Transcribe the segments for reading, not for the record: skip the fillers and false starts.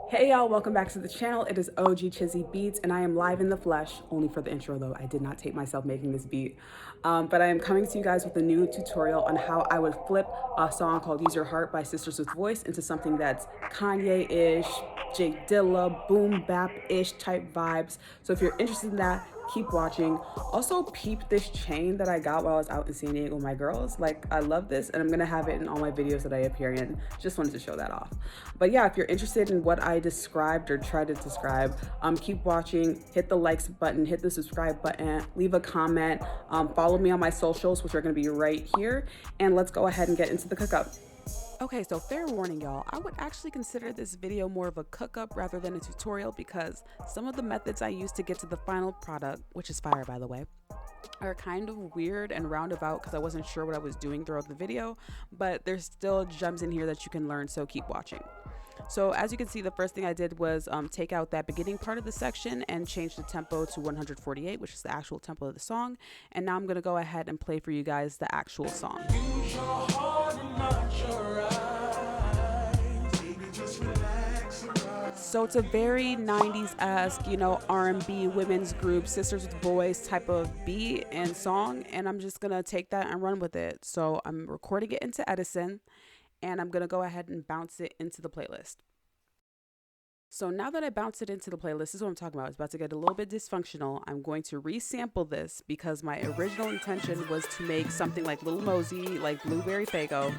Hey y'all, welcome back to the channel. It is OG Chizzy Beats and I am live in the flesh, only for the intro though. I did not tape myself making this beat. But I am coming to you guys with a new tutorial on how I would flip a song called Use Your Heart by Sisters with Voice into something that's Kanye-ish, Dilla, boom bap-ish type vibes. So if you're interested in that, keep watching. Also peep this chain that I got while I was out in San Diego with my girls. Like, I love this and I'm gonna have it in all my videos that I appear in. Just wanted to show that off. But yeah, if you're interested in what I described or tried to describe, keep watching, hit the likes button, hit the subscribe button, leave a comment, follow me on my socials, which are gonna be right here, and let's go ahead and get into the cookup. Okay, so fair warning, y'all. I would actually consider this video more of a cook-up rather than a tutorial because some of the methods I use to get to the final product, which is fire by the way, are kind of weird and roundabout because I wasn't sure what I was doing throughout the video, but there's still gems in here that you can learn, so keep watching. So as you can see, the first thing I did was take out that beginning part of the section and change the tempo to 148, which is the actual tempo of the song. And now I'm going to go ahead and play for you guys the actual song. Use your heart and not your eyes. Baby, just relax and ride. So it's a very 90s-esque, you know, R&B women's group, Sisters with Boys type of beat and song. And I'm just going to take that and run with it. So I'm recording it into Edison, and I'm going to go ahead and bounce it into the playlist. So now that I bounce it into the playlist, this is what I'm talking about. It's about to get a little bit dysfunctional. I'm going to resample this because my original intention was to make something like Lil Mosey, like Blueberry Faygo,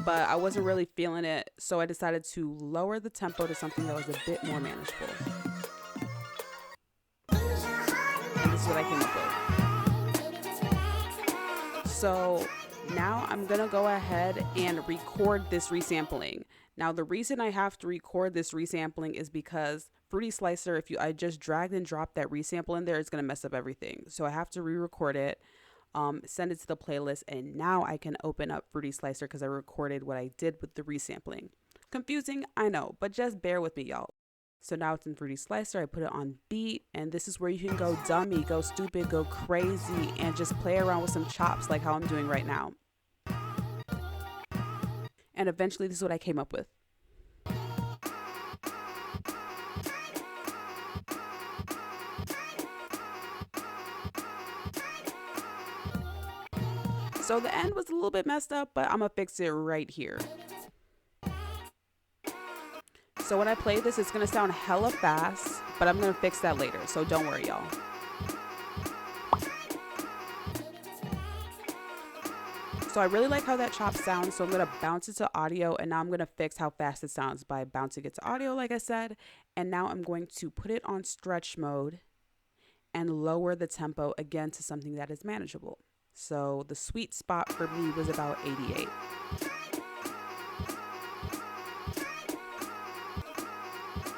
but I wasn't really feeling it. So I decided to lower the tempo to something that was a bit more manageable. And this is what I came up with. So now I'm gonna go ahead and record this resampling. Now the reason I have to record this resampling is because Fruity Slicer, I just dragged and dropped that resample in there, it's gonna mess up everything. So I have to re-record it, send it to the playlist, and now I can open up Fruity Slicer because I recorded what I did with the resampling. Confusing, I know, but just bear with me, y'all. So now it's in Fruity Slicer, I put it on beat, and this is where you can go dummy, go stupid, go crazy, and just play around with some chops like how I'm doing right now. And eventually this is what I came up with. So the end was a little bit messed up, but I'm gonna fix it right here. So when I play this, it's gonna sound hella fast, but I'm gonna fix that later, so don't worry, y'all. So I really like how that chop sounds, so I'm gonna bounce it to audio, and now I'm gonna fix how fast it sounds by bouncing it to audio, like I said. And now I'm going to put it on stretch mode and lower the tempo again to something that is manageable. So the sweet spot for me was about 88.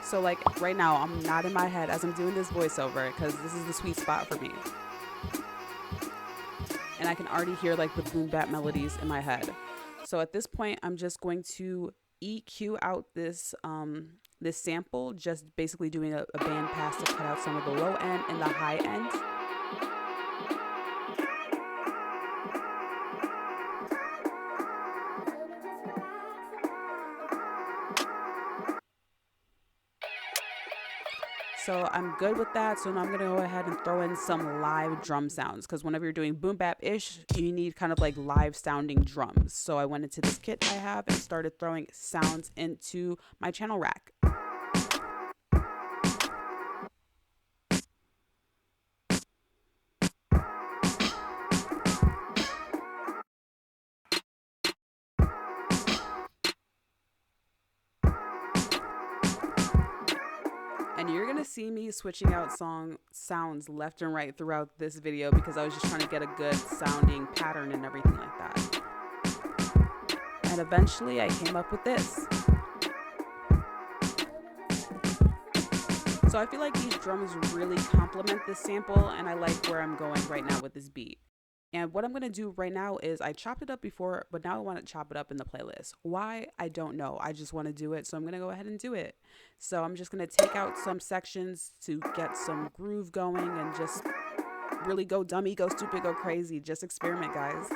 So like right now, I'm not in my head as I'm doing this voiceover because this is the sweet spot for me. And I can already hear like the boom bap melodies in my head. So at this point, I'm just going to EQ out this this sample, just basically doing a band pass to cut out some of the low end and the high end. So I'm good with that. So now I'm gonna go ahead and throw in some live drum sounds because whenever you're doing boom bap-ish, you need kind of like live sounding drums. So I went into this kit I have and started throwing sounds into my channel rack. And you're gonna see me switching out sounds left and right throughout this video because I was just trying to get a good sounding pattern and everything like that. And eventually I came up with this. So I feel like these drums really complement this sample, and I like where I'm going right now with this beat. And what I'm going to do right now is I chopped it up before, but now I want to chop it up in the playlist. Why? I don't know. I just want to do it. So I'm going to go ahead and do it. So I'm just going to take out some sections to get some groove going and just really go dummy, go stupid, go crazy. Just experiment, guys.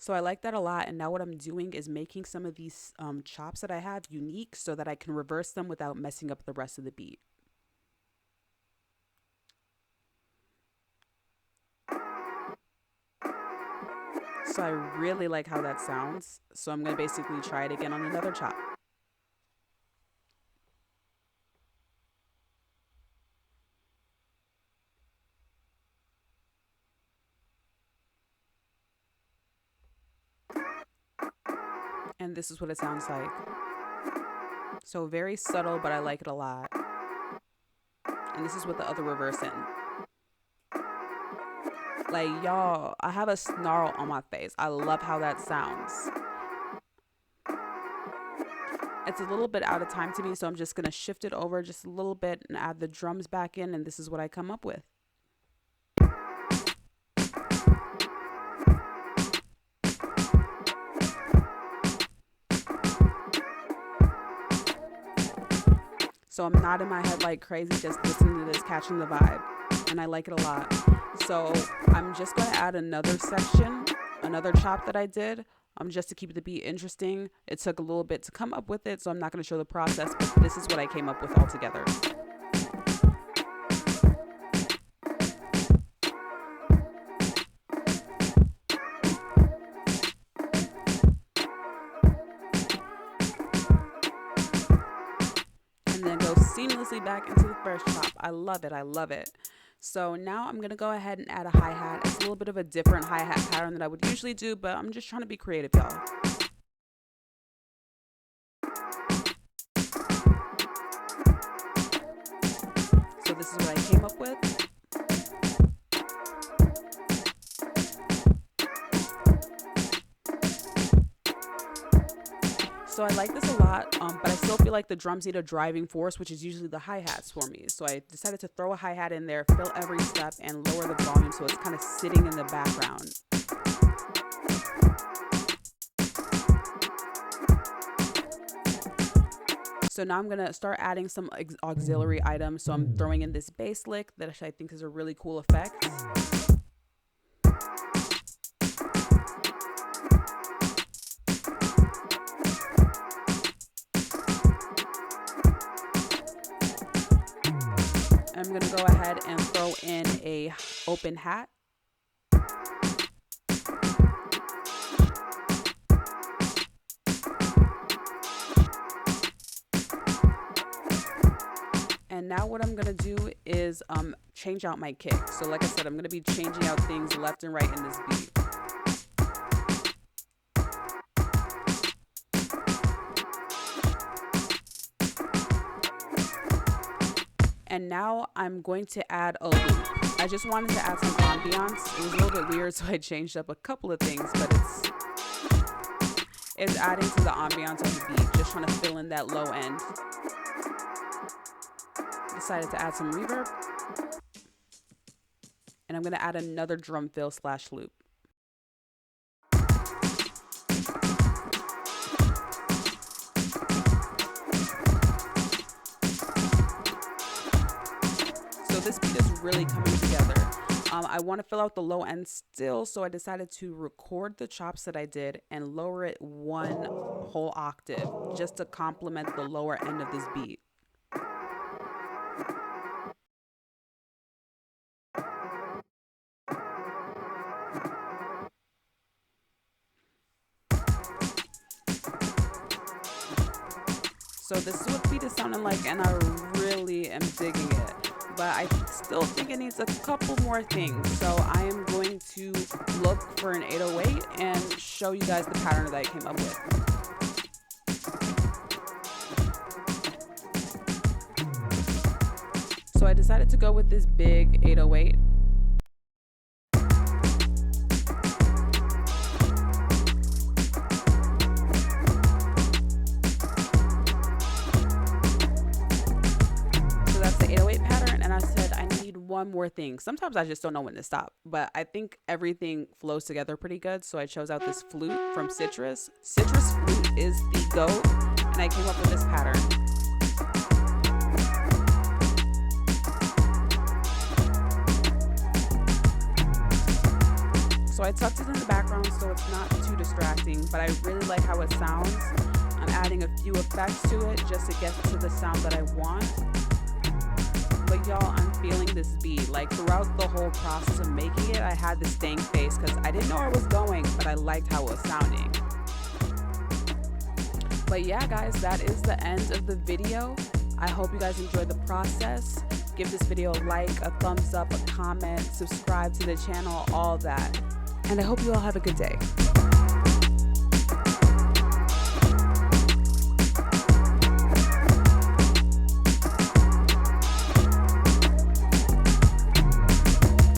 So I like that a lot. And now what I'm doing is making some of these chops that I have unique so that I can reverse them without messing up the rest of the beat. So I really like how that sounds. So I'm going to basically try it again on another chop. And this is what it sounds like. So very subtle, but I like it a lot. And this is with the other reverse in. Like, y'all, I have a snarl on my face. I love how that sounds. It's a little bit out of time to me, so I'm just going to shift it over just a little bit and add the drums back in, and this is what I come up with. So I'm not in my head like crazy, just listening to this, catching the vibe, and I like it a lot. So I'm just going to add another section, another chop that I did, just to keep the beat interesting. It took a little bit to come up with it, so I'm not going to show the process, but this is what I came up with all together. And then go seamlessly back into the first chop. I love it. I love it. So now I'm going to go ahead and add a hi-hat. It's a little bit of a different hi-hat pattern than I would usually do, but I'm just trying to be creative, y'all. So this is what I came up with. So I like this a lot, but I still feel like the drums need a driving force, which is usually the hi-hats for me. So I decided to throw a hi-hat in there, fill every step, and lower the volume so it's kind of sitting in the background. So now I'm going to start adding some auxiliary items. So I'm throwing in this bass lick that I think is a really cool effect. I'm going to go ahead and throw in a open hat. And now what I'm going to do is change out my kick. So like I said, I'm going to be changing out things left and right in this beat. And now I'm going to add a loop. I just wanted to add some ambiance. It was a little bit weird, so I changed up a couple of things, but it's adding to the ambiance of the beat, just trying to fill in that low end. Decided to add some reverb. And I'm going to add another drum fill / loop. So this beat is really coming together. I want to fill out the low end still, so I decided to record the chops that I did and lower it one whole octave just to complement the lower end of this beat. So this is what the beat is sounding like, and I really am digging it. But I still think it needs a couple more things. So I am going to look for an 808 and show you guys the pattern that I came up with. So I decided to go with this big 808. One more thing. Sometimes I just don't know when to stop, but I think everything flows together pretty good. So I chose out this flute from Citrus. Citrus flute is the GOAT, and I came up with this pattern. So I tucked it in the background so it's not too distracting, but I really like how it sounds. I'm adding a few effects to it just to get to the sound that I want. But y'all, I'm feeling this beat. Like throughout the whole process of making it, I had this stank face because I didn't know where I was going, but I liked how it was sounding. But yeah, guys, that is the end of the video. I hope you guys enjoyed the process. Give this video a like, a thumbs up, a comment, subscribe to the channel, all that. And I hope you all have a good day.